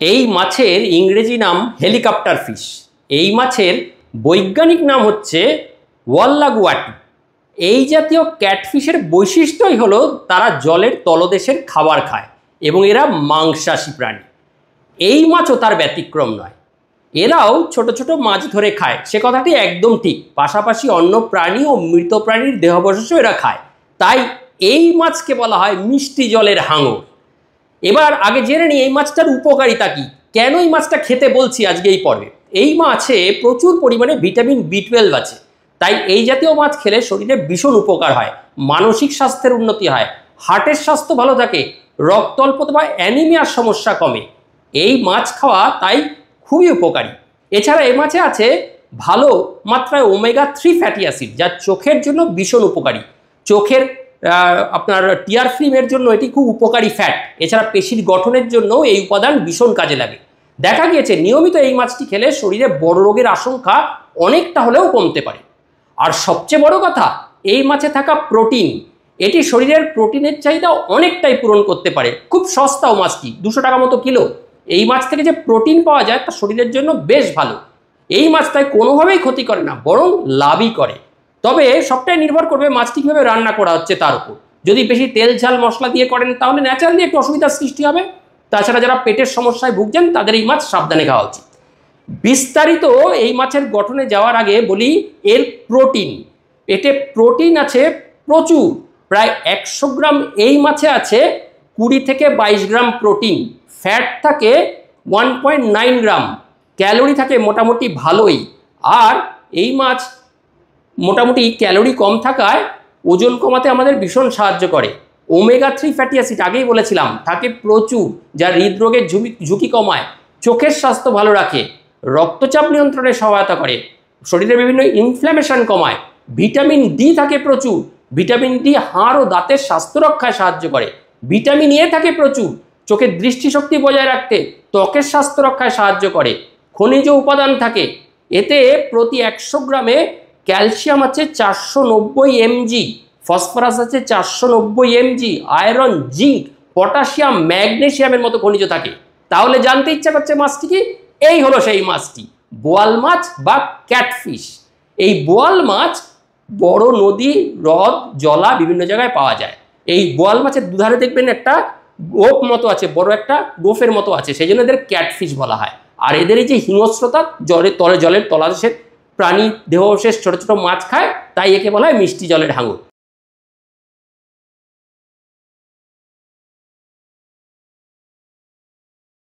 এই মাছের ইংরেজি নাম হেলিকপ্টার ফিশ। এই মাছের বৈজ্ঞানিক নাম হচ্ছে ওয়াল্লাগুয়াটি। এই জাতীয় ক্যাটফিশের বৈশিষ্ট্যই হলো তারা জলের তলদেশের খাবার খায় এবং এরা মাংসাশী প্রাণী। এই মাছও তার ব্যতিক্রম নয়, এরাও ছোট ছোট মাছ ধরে খায়, সে কথাটি একদম ঠিক। পাশাপাশি অন্য প্রাণী ও মৃত প্রাণীর দেহাবশেষও এরা খায়, তাই এই মাছকে বলা হয় মিষ্টি জলের হাঙর। এবার আগে জেনে নিই এই মাছটার উপকারিতা কি, কেন এই মাছটা খেতে বলছি আজকে এই পর্বে। এই মাছে প্রচুর পরিমাণে ভিটামিন B12 আছে, তাই এই জাতীয় মাছ খেলে শরীরে ভীষণ উপকার হয়, মানসিক স্বাস্থ্যের উন্নতি হয়, হার্টের স্বাস্থ্য ভালো থাকে, রক্ত অল্পতা বা অ্যানিমিয়ার সমস্যা কমে। এই মাছ খাওয়া তাই খুবই উপকারী। এছাড়া এই মাছে আছে ভালো মাত্রায় ওমেগা-3 ফ্যাটি অ্যাসিড, যা চোখের জন্য ভীষণ উপকারী। চোখের আপনার টিয়ার ফিল্মের জন্য এটি খুব উপকারী ফ্যাট। এছাড়া পেশির গঠনের জন্য এই উপাদান ভীষণ কাজে লাগে। দেখা গিয়েছে নিয়মিত এই মাছটি খেলে শরীরে বড় রোগের আশঙ্কা অনেকটা হলেও কমতে পারে। আর সবচেয়ে বড় কথা, এই মাছে থাকা প্রোটিন, এটি শরীরের প্রোটিনের চাহিদা অনেকটাই পূরণ করতে পারে। খুব সস্তাও মাছটি, 200 টাকা মতো কিলো। এই মাছ থেকে যে প্রোটিন পাওয়া যায় তা শরীরের জন্য বেশ ভালো। এই মাছ তাই কোনোভাবেই ক্ষতি করে না, বরং লাভই করে। তবে সবটাই নির্ভর করবে মাছটি কীভাবে রান্না করা হচ্ছে তার উপর। যদি বেশি তেল ঝাল মশলা দিয়ে করেন তাহলে ন্যাচারালি একটু অসুবিধার সৃষ্টি হবে। তাছাড়া যারা পেটের সমস্যায় ভুগছেন তাদের এই মাছ সাবধানে খাওয়া উচিত। বিস্তারিত এই মাছের গঠনে যাওয়ার আগে বলি এর প্রোটিন। পেটে প্রোটিন আছে প্রচুর, প্রায় 100 গ্রাম এই মাছে আছে 20 থেকে 22 গ্রাম প্রোটিন। ফ্যাট থাকে 1.9 গ্রাম, ক্যালোরি থাকে মোটামুটি ভালোই। আর এই মাছ মোটামুটি ক্যালোরি কম থাকায় ওজন কমাতে আমাদের ভীষণ সাহায্য করে। ওমেগা-3 ফ্যাটি অ্যাসিড আগেই বলেছিলাম থাকে প্রচুর, যা হৃদরোগের ঝুঁকি কমায়, চোখের স্বাস্থ্য ভালো রাখে, রক্তচাপ নিয়ন্ত্রণে সহায়তা করে, শরীরে বিভিন্ন ইনফ্ল্যামেশন কমায়। ভিটামিন ডি থাকে প্রচুর, ভিটামিন ডি হাড় ও দাঁতের স্বাস্থ্য রক্ষায় সাহায্য করে। ভিটামিন এ থাকে প্রচুর, চোখের দৃষ্টিশক্তি বজায় রাখতে, ত্বকের স্বাস্থ্য রক্ষায় সাহায্য করে। খনিজ উপাদান থাকে এতে, প্রতি 100 গ্রামে ক্যালসিয়াম আছে 490 mg, ফসফরাস আছে 490 mg, আয়রন, জিঙ্ক, পটাশিয়াম, ম্যাগনেসিয়ামের মতো খনিজ থাকে। তাহলে জানতে ইচ্ছা করছে মাছটি কি? এই হলো সেই মাছটি, বোয়াল মাছ বা ক্যাটফিশ। এই বোয়াল মাছ বড় নদী, হ্রদ, জলা বিভিন্ন জায়গায় পাওয়া যায়। এই বোয়াল মাছের দুধারে দেখবেন একটা গোপ মতো আছে, বড় একটা গোফের মতো আছে, সেই জন্য এদের ক্যাটফিশ বলা হয়। আর এদের এই যে হিংস্রতা, জলের তলাদেশের প্রাণী দেহাবশেষ ছোট ছোট মাছ খায়, তাই একে বলা হয় মিষ্টি জলের হাঙর।